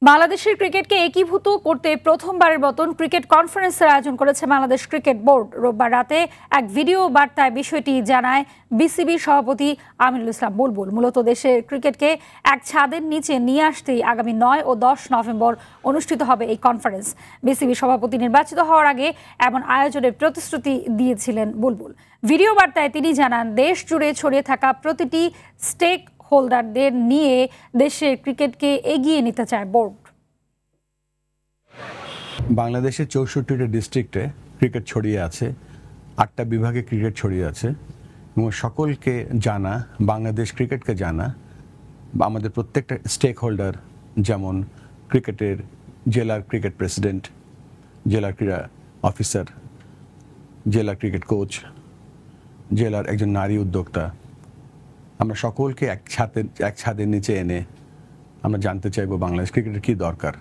বাংলাদেশের ক্রিকেটকে একীভূত করতে প্রথমবারের মতন ক্রিকেট কনফারেন্সের আয়োজন করেছে বাংলাদেশ ক্রিকেট বোর্ড। রোববার রাতে এক ভিডিও বার্তায় বিষয়টি জানায় বিসিবি সভাপতি আমিনুল ইসলাম বুলবুল। মূলত দেশের ক্রিকেটকে এক ছাদের নিচে নিয়ে আসতেই আগামী 9 ও 10 নভেম্বর অনুষ্ঠিত হবে এই কনফারেন্স। বিসিবি সভাপতি নির্বাচিত হওয়ার আগে এমন আয়োজনের প্রতিশ্রুতি দিয়েছিলেন বুলবুল। ভিডিও বার্তায় তিনি জানান, দেশ জুড়ে ছড়িয়ে থাকা প্রতিটি স্টেক হোল্ডারদের নিয়ে দেশের ক্রিকেটকে এগিয়ে নিতে চায় বোর্ড। বাংলাদেশের 64টা ডিস্ট্রিক্টে ক্রিকেট ছড়িয়ে আছে, 8টা বিভাগে ক্রিকেট ছড়িয়ে আছে এবং সকলকে জানা, বাংলাদেশ ক্রিকেটকে জানা, আমাদের প্রত্যেকটা স্টেক হোল্ডার, যেমন ক্রিকেটের জেলার ক্রিকেট প্রেসিডেন্ট, জেলার ক্রীড়া অফিসার, জেলার ক্রিকেট কোচ, জেলার একজন নারী উদ্যোক্তা, আমরা সকলকে এক ছাদের নিচে এনে আমরা জানতে চাইবো বাংলাদেশ ক্রিকেটের কী দরকার।